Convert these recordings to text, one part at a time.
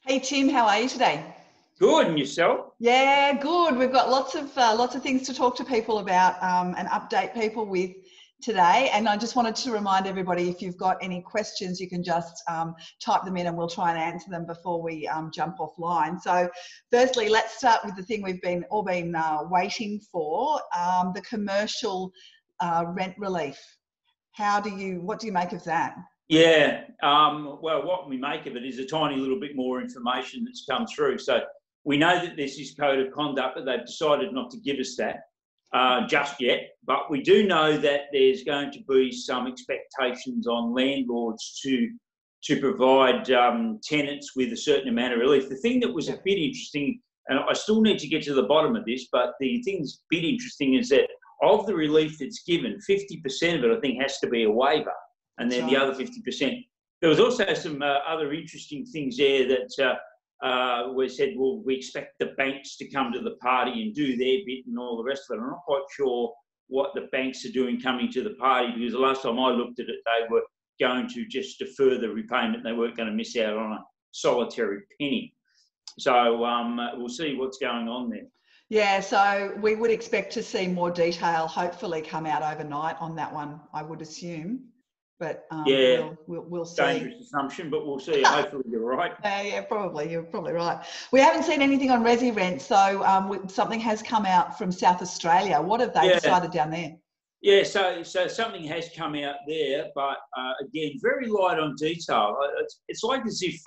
Hey Tim, how are you today? Good, and yourself? Yeah, good. We've got lots of things to talk to people about and update people with today. And I just wanted to remind everybody, if you've got any questions, you can just type them in, and we'll try and answer them before we jump offline. So, firstly, let's start with the thing we've all been waiting for: the commercial rent relief. What do you make of that? Yeah, well, what we make of it is a tiny little bit more information that's come through. So we know that there's this code of conduct, but they've decided not to give us that just yet. But we do know that there's going to be some expectations on landlords to provide tenants with a certain amount of relief. The thing that was a bit interesting, and I still need to get to the bottom of this, but the thing that's a bit interesting is that of the relief that's given, 50% of it, I think, has to be a waiver. And then the other 50%. There was also some other interesting things there that we said, well, we expect the banks to come to the party and do their bit and all the rest of it. I'm not quite sure what the banks are doing coming to the party, because the last time I looked at it, they were going to just defer the repayment. They weren't going to miss out on a solitary penny. So we'll see what's going on there. Yeah, so we would expect to see more detail hopefully come out overnight on that one, I would assume. But yeah, we'll see. Dangerous assumption, but we'll see. Hopefully you're right. Yeah, probably. You're probably right. We haven't seen anything on Resi Rent, so something has come out from South Australia. What have they decided down there? Yeah, so something has come out there, but again, very light on detail. It's like as if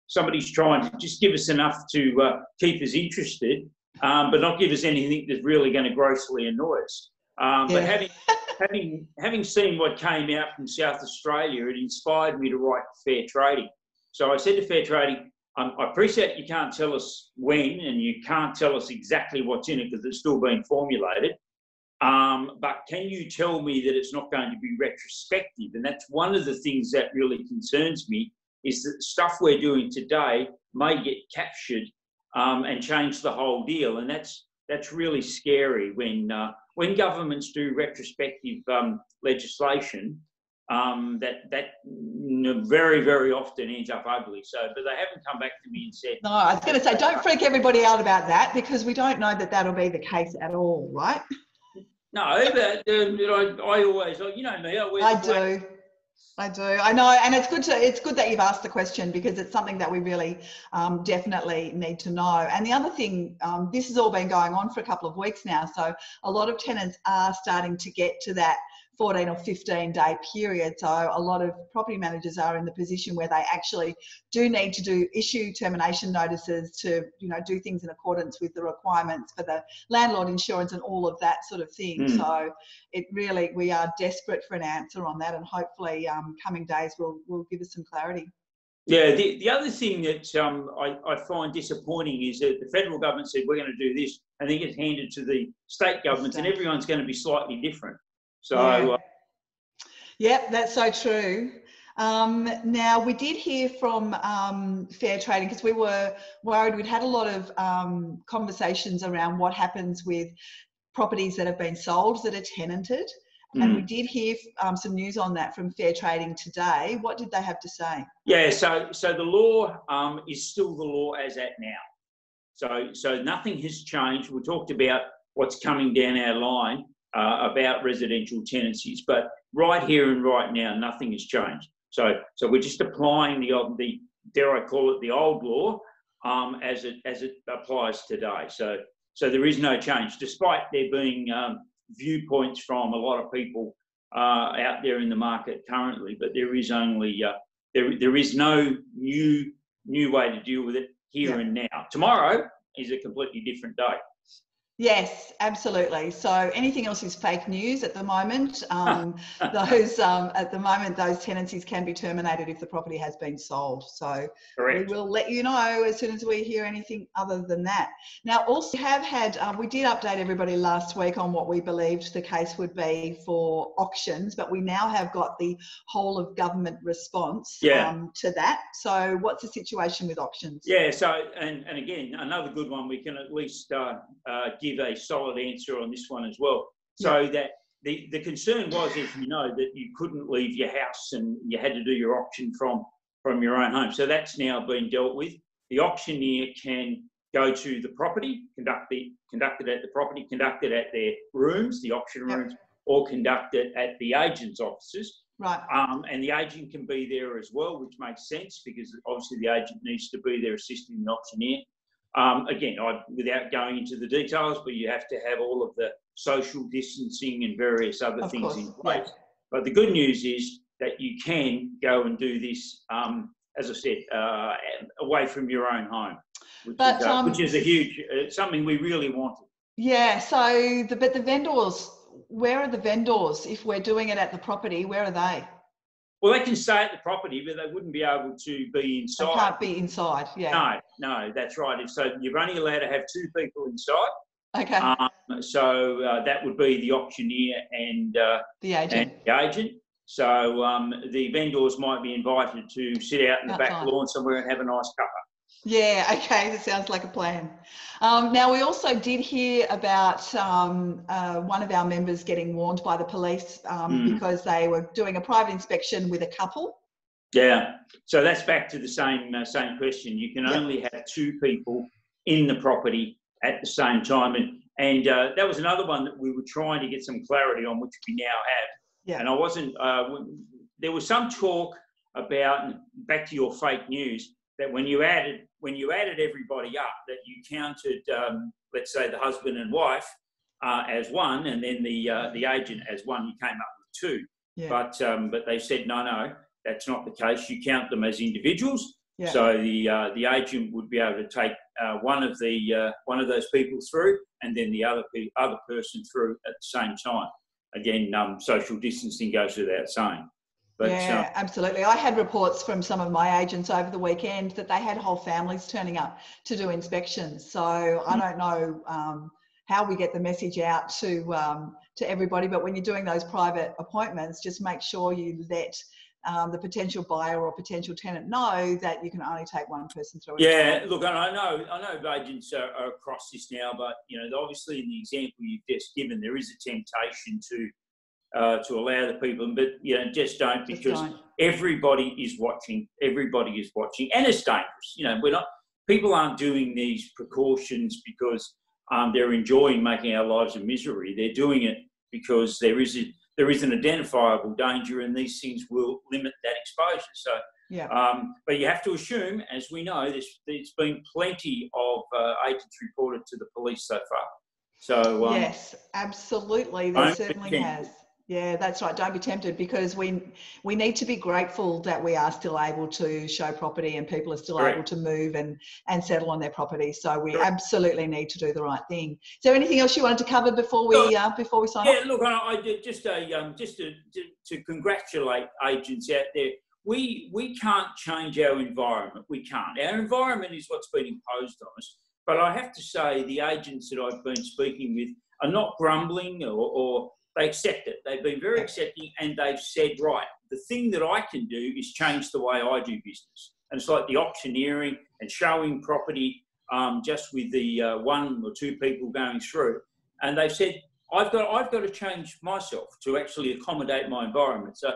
somebody's trying to just give us enough to keep us interested, but not give us anything that's really going to grossly annoy us. But having seen what came out from South Australia, it inspired me to write Fair Trading. So I said to Fair Trading, I appreciate you can't tell us when, and you can't tell us exactly what's in it because it's still being formulated. But can you tell me that it's not going to be retrospective? And that's one of the things that really concerns me, is that the stuff we're doing today may get captured and change the whole deal. And that's really scary when governments do retrospective legislation, that very, very often ends up ugly. So, but they haven't come back to me and said... No, I was going to say, don't freak everybody out about that, because we don't know that that'll be the case at all, right? No, but I always, you know me, I do. I know, and it's good that you've asked the question, because it's something that we really definitely need to know. And the other thing, this has all been going on for a couple of weeks now, so a lot of tenants are starting to get to that 14 or 15 day period. So a lot of property managers are in the position where they actually do need to issue termination notices to, do things in accordance with the requirements for the landlord insurance and all of that sort of thing. So we are desperate for an answer on that, and hopefully coming days will give us some clarity. Yeah, the other thing that I find disappointing is that the federal government said we're going to do this, and then gets handed to the state governments, and everyone's going to be slightly different. So, yep, that's so true. Now, we did hear from Fair Trading, because we were worried. We'd had a lot of conversations around what happens with properties that have been sold that are tenanted. And we did hear some news on that from Fair Trading today. What did they have to say? Yeah, so the law is still the law as at now. So nothing has changed. We talked about what's coming down our line about residential tenancies, but right here and right now, nothing has changed. So we're just applying the dare I call it, the old law as it applies today. So there is no change, despite there being viewpoints from a lot of people out there in the market currently. But there is only there is no new way to deal with it here and now. Tomorrow is a completely different day. Yes, absolutely. So anything else is fake news at the moment. At the moment, those tenancies can be terminated if the property has been sold. So Correct. We will let you know as soon as we hear anything other than that. Now, also we did update everybody last week on what we believed the case would be for auctions, but we now have got the whole of government response to that. So what's the situation with auctions? Yeah, so, and again, another good one, we can at least give a solid answer on this one as well. So that the concern was, as you know, that you couldn't leave your house and you had to do your auction from your own home. So that's now been dealt with. the auctioneer can go to the property, conduct it at the property, conduct it at their rooms, the auction rooms, or conduct it at the agent's offices. Right. And the agent can be there as well, which makes sense because obviously the agent needs to be there assisting the auctioneer. Again, without going into the details, but you have to have all of the social distancing and various other things in place. Yeah. But the good news is that you can go and do this, as I said, away from your own home, which is a huge, something we really wanted. Yeah, so, but the vendors, where are the vendors? If we're doing it at the property, where are they? Well, they can stay at the property, but they wouldn't be able to be inside. They can't be inside, yeah. No, that's right. So you're only allowed to have 2 people inside. Okay. So that would be the auctioneer and the agent. So the vendors might be invited to sit out in the back lawn somewhere and have a nice cuppa. Yeah, okay, that sounds like a plan. Now, we also did hear about one of our members getting warned by the police because they were doing a private inspection with a couple. Yeah, so that's back to the same question. You can only have 2 people in the property at the same time. And that was another one that we were trying to get some clarity on, which we now have. Yeah. And I wasn't, there was some talk about, back to your fake news, that when you added everybody up, that you counted, let's say, the husband and wife as one, and then the agent as one. You came up with 2. Yeah. But they said no, that's not the case. You count them as individuals. Yeah. So the agent would be able to take one of those people through, and then the other person through at the same time. Again, social distancing goes without saying. But, yeah, absolutely. I had reports from some of my agents over the weekend that they had whole families turning up to do inspections. So I don't know how we get the message out to everybody, but when you're doing those private appointments, just make sure you let the potential buyer or potential tenant know that you can only take one person through. Yeah, look, and I know agents are across this now, but obviously in the example you've just given, there is a temptation to allow the people, but just don't, because everybody is watching. Everybody is watching, and it's dangerous. People aren't doing these precautions because they're enjoying making our lives a misery. They're doing it because there is an identifiable danger, and these things will limit that exposure. So, but you have to assume, as we know, there's been plenty of agents reported to the police so far. So yes, absolutely, there certainly has. Yeah, that's right. Don't be tempted, because we need to be grateful that we are still able to show property and people are still able to move and settle on their property. So we absolutely need to do the right thing. Is there anything else you wanted to cover before we sign off? Yeah, look, I did just to congratulate agents out there. We can't change our environment. We can't. Our environment is what's been imposed on us. But I have to say, the agents that I've been speaking with are not grumbling or they accept it. They've been very accepting, and they've said, right, the thing that I can do is change the way I do business. And it's like the auctioneering and showing property just with the 1 or 2 people going through. And they've said, I've got to change myself to actually accommodate my environment. So,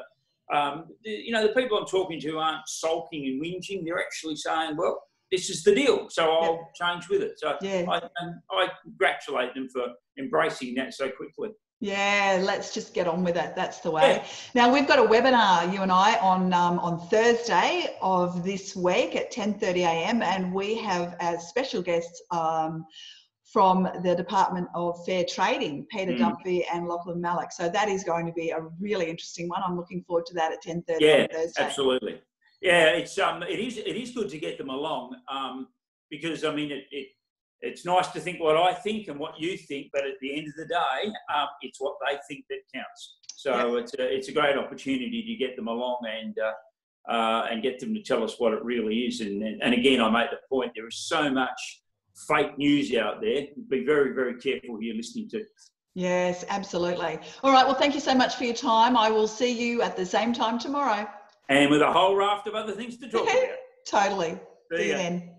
the people I'm talking to aren't sulking and whinging. They're actually saying, well, this is the deal, so I'll change with it. So I congratulate them for embracing that so quickly. Yeah, let's just get on with it. That's the way. Now, we've got a webinar, you and I, on Thursday of this week at 10:30 a.m. and we have as special guests from the Department of Fair Trading, Peter Dumpy and Lachlan Mallock. So that is going to be a really interesting one. I'm looking forward to that at 10:30 on Thursday. Yeah, absolutely. Yeah, it is good to get them along because it's nice to think what I think and what you think, but at the end of the day, it's what they think that counts. So it's a great opportunity to get them along and get them to tell us what it really is. And again, I make the point, there is so much fake news out there. Be very, very careful who you're listening to. Yes, absolutely. All right. Well, thank you so much for your time. I will see you at the same time tomorrow. And with a whole raft of other things to talk about. Totally. See you then.